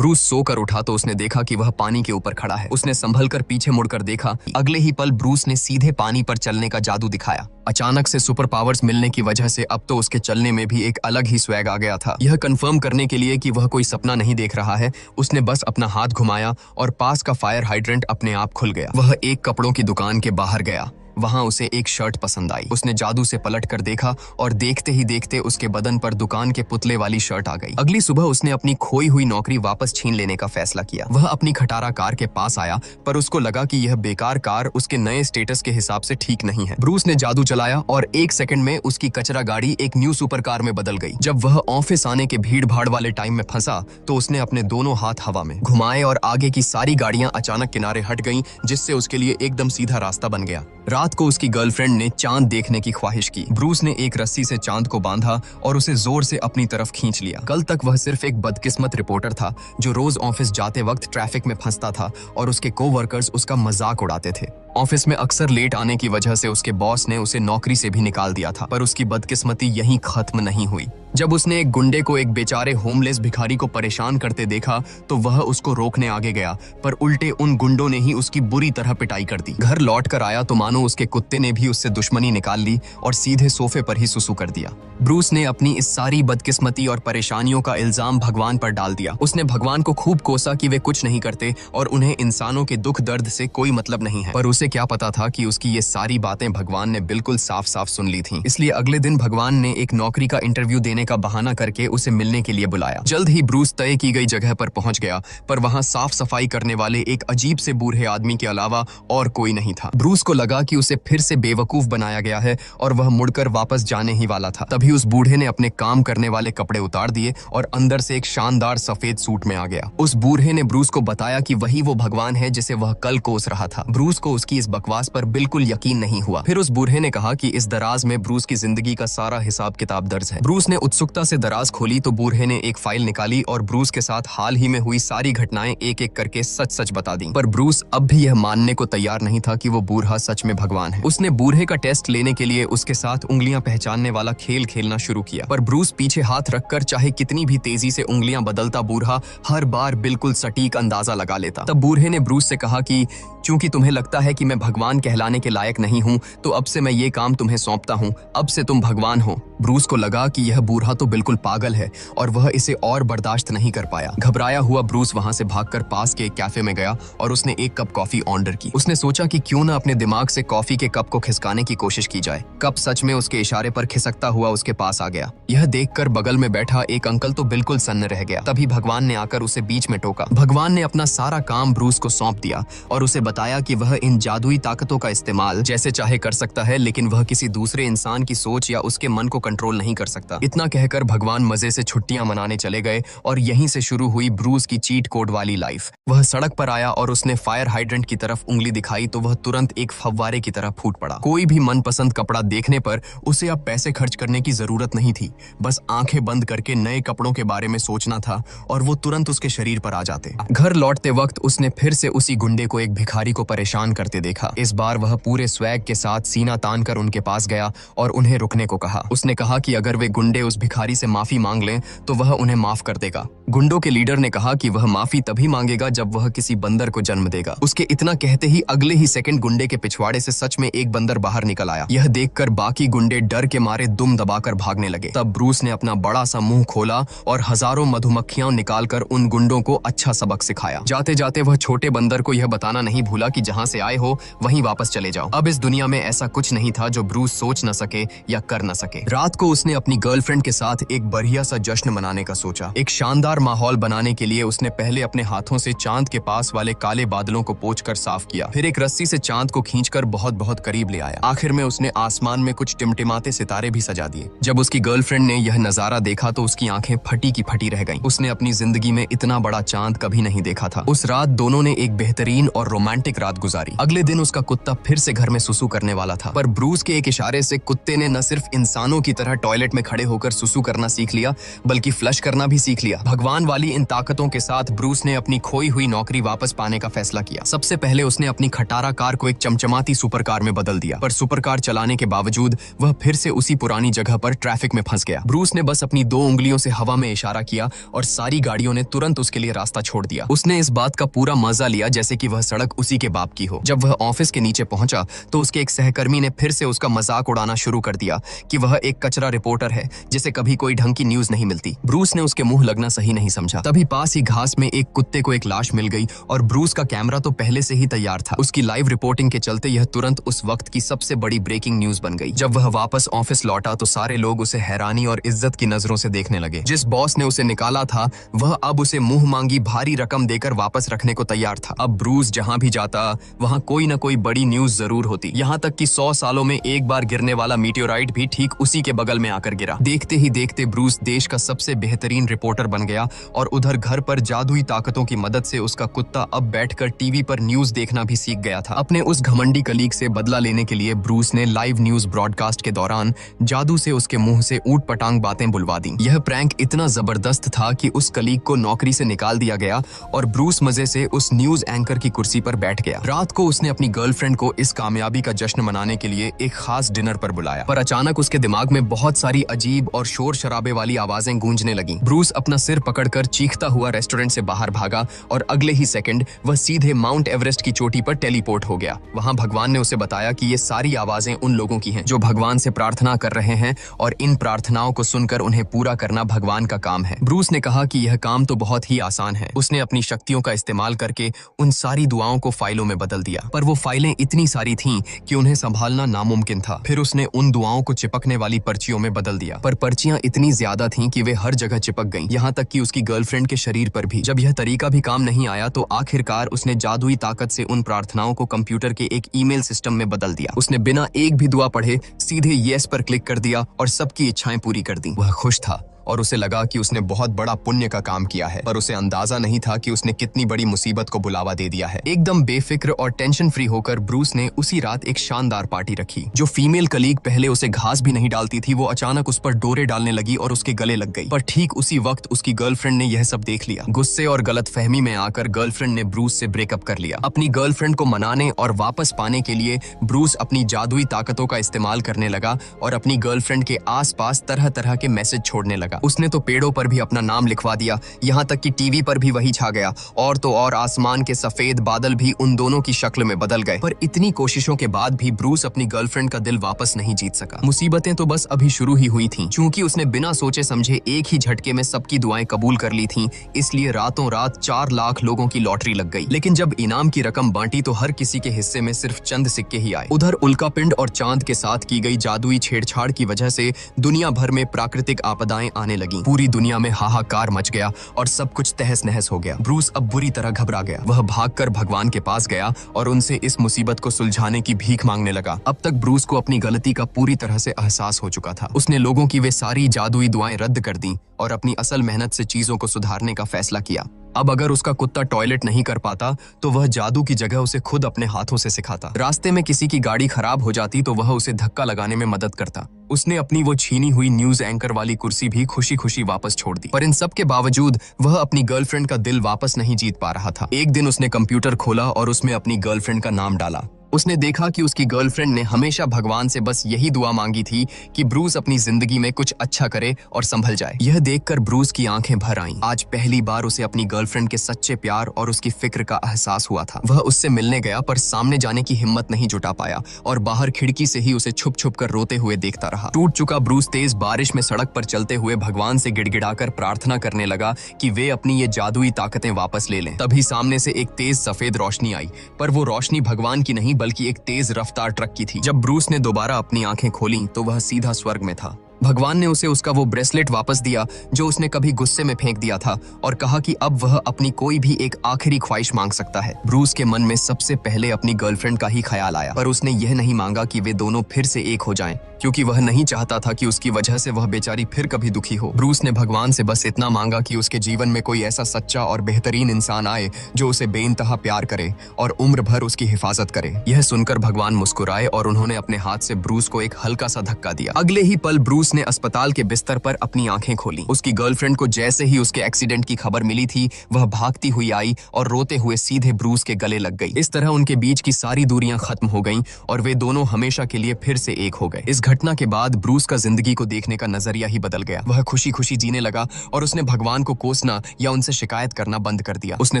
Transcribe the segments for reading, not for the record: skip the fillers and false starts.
Bruce सोकर उठा तो उसने देखा कि वह पानी के ऊपर खड़ा है। उसने संभल कर पीछे मुड़कर देखा। अगले ही पल ब्रूस ने सीधे पानी पर चलने का जादू दिखाया। अचानक से सुपर पावर्स मिलने की वजह से अब तो उसके चलने में भी एक अलग ही स्वैग आ गया था। यह कंफर्म करने के लिए कि वह कोई सपना नहीं देख रहा है, उसने बस अपना हाथ घुमाया और पास का फायर हाइड्रेंट अपने आप खुल गया। वह एक कपड़ों की दुकान के बाहर गया। वहां उसे एक शर्ट पसंद आई। उसने जादू से पलट कर देखा और देखते ही देखते उसके बदन पर दुकान के पुतले वाली शर्ट आ गई। अगली सुबह उसने अपनी खोई हुई नौकरी वापस छीन लेने का फैसला किया। वह अपनी खटारा कार के पास आया, पर उसको लगा कि यह बेकार कार उसके नए स्टेटस के हिसाब से ठीक नहीं है। ब्रूस ने जादू चलाया और 1 सेकंड में उसकी कचरा गाड़ी एक न्यू सुपर कार में बदल गई। जब वह ऑफिस आने के भीड़ भाड़ वाले टाइम में फंसा तो उसने अपने दोनों हाथ हवा में घुमाए और आगे की सारी गाड़ियां अचानक किनारे हट गईं, जिससे उसके लिए एकदम सीधा रास्ता बन गया। रात को उसकी गर्लफ्रेंड ने चांद देखने की ख्वाहिश की। ब्रूस ने एक रस्सी से चांद को बांधा और उसे जोर से अपनी तरफ खींच लिया। कल तक वह सिर्फ एक बदकिस्मत रिपोर्टर था जो रोज ऑफिस जाते वक्त ट्रैफिक में फंसता था और उसके कोवर्कर्स उसका मजाक उड़ाते थे। ऑफिस में अक्सर लेट आने की वजह से उसके बॉस ने उसे नौकरी से भी निकाल दिया था। पर उसकी बदकिस्मती यहीं खत्म नहीं हुई। जब उसने एक गुंडे को एक बेचारे होमलेस भिखारी को परेशान करते देखा तो वह उसको रोकने आगे गया, पर उल्टे उन गुंडों ने ही उसकी बुरी तरह पिटाई कर दी। घर लौट कर आया तो मानो उसके कुत्ते ने भी उससे दुश्मनी निकाल ली और सीधे सोफे पर ही सुसु कर दिया। ब्रूस ने अपनी इस सारी बदकिस्मती और परेशानियों का इल्जाम भगवान पर डाल दिया। उसने भगवान को खूब कोसा कि वे कुछ नहीं करते और उन्हें इंसानों के दुख दर्द से कोई मतलब नहीं है। पर उसे क्या पता था कि उसकी ये सारी बातें भगवान ने बिल्कुल साफ साफ सुन ली थी। इसलिए अगले दिन भगवान ने एक नौकरी का इंटरव्यू देने का बहाना करके उसे मिलने के लिए बुलाया। जल्द ही ब्रूस तय की गई जगह पर पहुंच गया, पर वहां साफ सफाई करने वाले एक अजीब से बूढ़े आदमी के अलावा और कोई नहीं था। ब्रूस को लगा कि उसे फिर से बेवकूफ बनाया गया है और वह मुड़कर वापस जाने ही वाला था। तभी उस बूढ़े ने अपने काम करने वाले कपड़े उतार दिए और अंदर से एक शानदार सफेद सूट में आ गया। उस बूढ़े ने ब्रूस को बताया कि वही वो भगवान है जिसे वह कल कोस रहा था। ब्रूस को उसकी इस बकवास पर बिल्कुल यकीन नहीं हुआ। फिर उस बूढ़े ने कहा कि इस दराज में ब्रूस की जिंदगी का सारा हिसाब किताब दर्ज है। ब्रूस ने उत्सुकता से दराज खोली तो बूढ़े ने एक फाइल निकाली और ब्रूस के साथ हाल ही में हुई सारी घटनाएं एक एक करके सच सच बता दी। पर ब्रूस अब भी यह मानने को तैयार नहीं था कि वो बूढ़ा सच में भगवान है। उसने बूढ़े का टेस्ट लेने के लिए उसके साथ उंगलियां पहचानने वाला खेल खेलना शुरू किया, पर ब्रूस पीछे हाथ रखकर चाहे कितनी भी तेजी से उंगलियां बदलता बूढ़ा हर बार बिल्कुल सटीक अंदाजा लगा लेता। तब बूढ़े ने ब्रूस से कहा कि क्योंकि तुम्हें लगता है कि मैं भगवान कहलाने के लायक नहीं हूँ, तो अब से मैं ये काम तुम्हें सौंपता हूँ। अब से तुम भगवान हो। ब्रूस को लगा कि यह बूढ़ा तो बिल्कुल पागल है और वह इसे और बर्दाश्त नहीं कर पाया। घबराया हुआ ब्रूस वहां से भागकर पास के एक कैफे में गया और उसने एक कप कॉफी ऑर्डर की। उसने सोचा कि क्यों न अपने दिमाग से कॉफी के कप को खिसकाने की कोशिश की जाए। कप सच में उसके इशारे पर खिसकता हुआ उसके पास आ गया। यह देखकर बगल में बैठा एक अंकल तो बिल्कुल सन्न रह गया। तभी भगवान ने आकर उसे बीच में टोका। भगवान ने अपना सारा काम ब्रूस को सौंप दिया और उसे बताया कि वह इन जादुई ताकतों का इस्तेमाल जैसे चाहे कर सकता है, लेकिन वह किसी दूसरे इंसान की सोच या उसके मन को कंट्रोल नहीं कर सकता। इतना कहकर भगवान मजे से छुट्टियां मनाने चले गए और यहीं से शुरू हुई ब्रूस की चीट कोड वाली लाइफ। वह सड़क पर आया और उसने फायर हाइड्रेंट की तरफ उंगली दिखाई तो वह तुरंत एक फव्वारे की तरह फूट पड़ा। कोई भी मनपसंद कपड़ा देखने पर उसे अब पैसे खर्च करने की जरूरत नहीं थी। बस आंखें बंद करके नए कपड़ों के बारे में सोचना था और वो तुरंत उसके शरीर पर आ जाते। घर लौटते वक्त उसने फिर से उसी गुंडे को एक भिखारी को परेशान करते देखा। इस बार वह पूरे स्वैग के साथ सीना तान कर उनके पास गया और उन्हें रुकने को कहा। उसने कहा कि अगर वे गुंडे उस भिखारी से माफी मांग लें तो वह उन्हें माफ कर देगा। गुंडों के लीडर ने कहा कि वह माफी तभी मांगेगा जब वह किसी बंदर को जन्म देगा। उसके इतना कहते ही अगले ही सेकंड गुंडे के पिछवाड़े से सच में एक बंदर बाहर निकल आया। यह देखकर बाकी गुंडे डर के मारे दुम दबाकर भागने लगे। तब ब्रूस ने अपना बड़ा सा मुंह खोला और हजारों मधुमक्खियां निकालकर उन गुंडों को अच्छा सबक सिखाया। जाते जाते वह छोटे बंदर को यह बताना नहीं भूला कि जहां से आए हो वहीं वापस चले जाओ। अब इस दुनिया में ऐसा कुछ नहीं था जो ब्रूस सोच न सके या कर न सके। रात को उसने अपनी गर्लफ्रेंड के साथ एक बढ़िया सा जश्न मनाने का सोचा। एक शानदार माहौल बनाने के लिए उसने पहले अपने हाथों से चांद के पास वाले काले बादलों को पोंछकर साफ किया। फिर एक रस्सी से चांद को खींचकर बहुत बहुत करीब ले आया। आखिर में उसने आसमान में कुछ टिमटिमाते सितारे भी सजा दिए। जब उसकी गर्लफ्रेंड ने यह नजारा देखा तो उसकी आंखें फटी की फटी रह गईं। उसने अपनी जिंदगी में इतना बड़ा चांद कभी नहीं देखा था। उस रात दोनों ने एक बेहतरीन और रोमांटिक रात गुजारी। अगले दिन उसका कुत्ता फिर से घर में सुसु करने वाला था, पर ब्रूस के एक इशारे से कुत्ते ने न सिर्फ इंसानों की तरह टॉयलेट में खड़े होकर सुसु करना सीख लिया, बल्कि फ्लश करना भी सीख लिया। भगवान भगवान वाली इन ताकतों के साथ ब्रूस ने अपनी खोई हुई नौकरी वापस पाने का फैसला किया। सबसे पहले उसने अपनी खटारा कार को एक चमचमाती सुपर कार में बदल दिया, पर सुपर कार चलाने के बावजूद वह फिर से उसी पुरानी जगह पर ट्रैफिक में फंस गया। ब्रूस ने बस अपनी 2 उंगलियों से हवा में इशारा किया और सारी गाड़ियों ने तुरंत उसके लिए रास्ता छोड़ दिया। उसने इस बात का पूरा मजा लिया जैसे कि वह सड़क उसी के बाप की हो। जब वह ऑफिस के नीचे पहुंचा तो उसके एक सहकर्मी ने फिर से उसका मजाक उड़ाना शुरू कर दिया कि वह एक कचरा रिपोर्टर है जिसे कभी कोई ढंग की न्यूज नहीं मिलती। ब्रूस ने उसके मुंह लगना सही नहीं समझा। तभी पास ही घास में एक कुत्ते को एक लाश मिल गई और ब्रूस का कैमरा तो पहले से ही तैयार था। उसकी लाइव रिपोर्टिंग के चलते यह तुरंत उस वक्त की सबसे बड़ी ब्रेकिंग न्यूज बन गई। जब वह वापस ऑफिस लौटा तो सारे लोग उसे हैरानी और इज्जत की नजरों से देखने लगे। जिस बॉस ने उसे निकाला था वह अब उसे मुंह मांगी भारी रकम देकर वापस रखने को तैयार था। अब ब्रूस जहां भी जाता वहां कोई न कोई बड़ी न्यूज जरूर होती। यहाँ तक कि 100 सालों में एक बार गिरने वाला मीटियोराइट भी ठीक उसी के बगल में आकर गिरा। देखते ही देखते ब्रूस देश का सबसे बेहतरीन रिपोर्टर बन गया और उधर घर पर जादुई ताकतों की मदद से उसका कुत्ता अब बैठकर टीवी पर न्यूज देखना भी सीख गया था। अपने उस घमंडी कलीग से बदला लेने के लिए ब्रूस ने लाइव न्यूज ब्रॉडकास्ट के दौरान जादू से उसके मुंह से ऊट पटांग बातें बुलवा दी। यह प्रैंक इतना जबरदस्त था कि उस कलीग को नौकरी से निकाल दिया गया और ब्रूस मजे से उस न्यूज एंकर की कुर्सी पर बैठ गया। रात को उसने अपनी गर्लफ्रेंड को इस कामयाबी का जश्न मनाने के लिए एक खास डिनर पर बुलाया, पर अचानक उसके दिमाग में बहुत सारी अजीब और शोर शराबे वाली आवाजें गूंजने लगीं। ब्रूस अपना सिर पकड़कर चीखता हुआ रेस्टोरेंट से बाहर भागा और अगले ही सेकंड वह सीधे माउंट एवरेस्ट की चोटी पर टेलीपोर्ट हो गया। वहां भगवान ने उसे बताया कि ये सारी आवाजें उन लोगों की हैं जो भगवान से प्रार्थना कर रहे हैं और इन प्रार्थनाओं को सुनकर उन्हें पूरा करना भगवान का काम है। ब्रूस ने कहा कि यह काम तो बहुत ही आसान है। उसने अपनी शक्तियों का इस्तेमाल करके उन सारी दुआओं को फाइलों में बदल दिया, पर वो फाइलें इतनी सारी थीं कि उन्हें संभालना नामुमकिन था। फिर उसने उन दुआओं को चिपकने वाली पर्चियों में बदल दिया, पर पर्चियां इतनी ज्यादा थीं कि वे हर जगह चिपक गईं, यहाँ तक कि उसकी गर्लफ्रेंड के शरीर पर भी। जब यह तरीका भी काम नहीं आया तो आखिरकार उसने जादुई ताकत से उन प्रार्थनाओं को कंप्यूटर के एक ईमेल सिस्टम में बदल दिया। उसने बिना एक भी दुआ पढ़े सीधे येस पर क्लिक कर दिया और सबकी इच्छाएं पूरी कर दी। वह खुश था और उसे लगा कि उसने बहुत बड़ा पुण्य का काम किया है, पर उसे अंदाजा नहीं था कि उसने कितनी बड़ी मुसीबत को बुलावा दे दिया है। एकदम बेफिक्र और टेंशन फ्री होकर ब्रूस ने उसी रात एक शानदार पार्टी रखी। जो फीमेल कलीग पहले उसे घास भी नहीं डालती थी वो अचानक उस पर डोरे डालने लगी और उसके गले लग गई। पर ठीक उसी वक्त उसकी गर्लफ्रेंड ने यह सब देख लिया। गुस्से और गलतफहमी में आकर गर्लफ्रेंड ने ब्रूस से ब्रेकअप कर लिया। अपनी गर्लफ्रेंड को मनाने और वापस पाने के लिए ब्रूस अपनी जादुई ताकतों का इस्तेमाल करने लगा और अपनी गर्लफ्रेंड के आसपास तरह तरह के मैसेज छोड़ने लगा। उसने तो पेड़ों पर भी अपना नाम लिखवा दिया, यहाँ तक कि टीवी पर भी वही छा गया और तो और आसमान के सफेद बादल भी उन दोनों की शक्ल में बदल गए। पर इतनी कोशिशों के बाद भी ब्रूस अपनी गर्लफ्रेंड का दिल वापस नहीं जीत सका। मुसीबतें तो बस अभी शुरू ही हुई थीं। चूंकि उसने बिना सोचे समझे एक ही झटके में सबकी दुआएं कबूल कर ली थीं, इसलिए रातों रात 4 लाख लोगों की लॉटरी लग गई। लेकिन जब इनाम की रकम बांटी तो हर किसी के हिस्से में सिर्फ चंद सिक्के ही आए। उधर उल्कापिंड और चांद के साथ की गई जादुई छेड़छाड़ की वजह से दुनिया भर में प्राकृतिक आपदाएं आने लगी। पूरी दुनिया में हाहाकार मच गया और सब कुछ तहस नहस हो गया। ब्रूस अब बुरी तरह घबरा गया। वह भागकर भगवान के पास गया और उनसे इस मुसीबत को सुलझाने की भीख मांगने लगा। अब तक ब्रूस को अपनी गलती का पूरी तरह से एहसास हो चुका था। उसने लोगों की वे सारी जादुई दुआएं रद्द कर दी और अपनी असल मेहनत से चीजों को सुधारने का फैसला किया। अब अगर उसका कुत्ता टॉयलेट नहीं कर पाता तो वह जादू की जगह उसे खुद अपने हाथों से सिखाता। रास्ते में किसी की गाड़ी खराब हो जाती तो वह उसे धक्का लगाने में मदद करता। उसने अपनी वो छीनी हुई न्यूज एंकर वाली कुर्सी भी खुशी खुशी वापस छोड़ दी। पर इन सब के बावजूद वह अपनी गर्लफ्रेंड का दिल वापस नहीं जीत पा रहा था। एक दिन उसने कंप्यूटर खोला और उसमें अपनी गर्लफ्रेंड का नाम डाला। उसने देखा कि उसकी गर्लफ्रेंड ने हमेशा भगवान से बस यही दुआ मांगी थी कि ब्रूस अपनी जिंदगी में कुछ अच्छा करे और संभल जाए। यह देखकर ब्रूस की आंखें भर आईं। आज पहली बार उसे अपनी गर्लफ्रेंड के सच्चे प्यार और उसकी फिक्र का एहसास हुआ था। वह उससे मिलने गया पर सामने जाने की हिम्मत नहीं जुटा पाया और बाहर खिड़की से ही उसे छुप छुप कर रोते हुए देखता रहा। टूट चुका ब्रूस तेज बारिश में सड़क पर चलते हुए भगवान से गिड़गिड़ाकर प्रार्थना करने लगा कि वे अपनी ये जादुई ताकतें वापस ले लें। तभी सामने से एक तेज सफेद रोशनी आई, पर वो रोशनी भगवान की नहीं बल्कि एक तेज रफ्तार ट्रक की थी। जब ब्रूस ने दोबारा अपनी आंखें खोलीं तो वह सीधा स्वर्ग में था। भगवान ने उसे उसका वो ब्रेसलेट वापस दिया जो उसने कभी गुस्से में फेंक दिया था और कहा कि अब वह अपनी कोई भी एक आखिरी ख्वाहिश मांग सकता है। ब्रूस के मन में सबसे पहले अपनी गर्लफ्रेंड का ही ख्याल आया, पर उसने यह नहीं मांगा कि वे दोनों फिर से एक हो जाएं, क्योंकि वह नहीं चाहता था कि उसकी वजह से वह बेचारी फिर कभी दुखी हो। ब्रूस ने भगवान से बस इतना मांगा कि उसके जीवन में कोई ऐसा सच्चा और बेहतरीन इंसान आए जो उसे बेइंतहा प्यार करे और उम्र भर उसकी हिफाजत करे। यह सुनकर भगवान मुस्कुराए और उन्होंने अपने हाथ से ब्रूस को एक हल्का सा धक्का दिया। अगले ही पल ब्रूस उसने अस्पताल के बिस्तर पर अपनी आंखें खोली। उसकी गर्लफ्रेंड को जैसे ही उसके एक्सीडेंट की खबर मिली थी, वह भागती हुई आई और रोते हुए सीधे ब्रूस के गले लग गई। इस तरह उनके बीच की सारी दूरियां खत्म हो गईं और वे दोनों हमेशा के लिए फिर से एक हो गए। इस घटना के बाद ब्रूस का जिंदगी को देखने का नजरिया ही बदल गया। वह खुशी खुशी जीने लगा और उसने भगवान को कोसना या उनसे शिकायत करना बंद कर दिया। उसने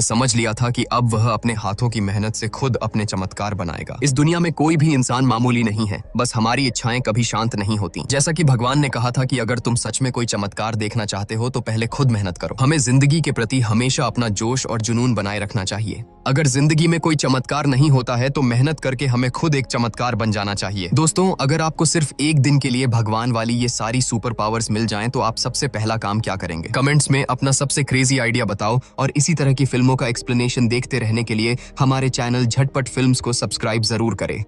समझ लिया था कि अब वह अपने हाथों की मेहनत से खुद अपने चमत्कार बनाएगा। इस दुनिया में कोई भी इंसान मामूली नहीं है, बस हमारी इच्छाएं कभी शांत नहीं होती। जैसा कि भगवान ने कहा था कि अगर तुम सच में कोई चमत्कार देखना चाहते हो तो पहले खुद मेहनत करो। हमें जिंदगी के प्रति हमेशा अपना जोश और जुनून बनाए रखना चाहिए। अगर जिंदगी में कोई चमत्कार नहीं होता है तो मेहनत करके हमें खुद एक चमत्कार बन जाना चाहिए। दोस्तों, अगर आपको सिर्फ एक दिन के लिए भगवान वाली ये सारी सुपर पावर्स मिल जाएं तो आप सबसे पहला काम क्या करेंगे? कमेंट्स में अपना सबसे क्रेजी आइडिया बताओ और इसी तरह की फिल्मों का एक्सप्लेनेशन देखते रहने के लिए हमारे चैनल झटपट फिल्म्स को सब्सक्राइब जरूर करें।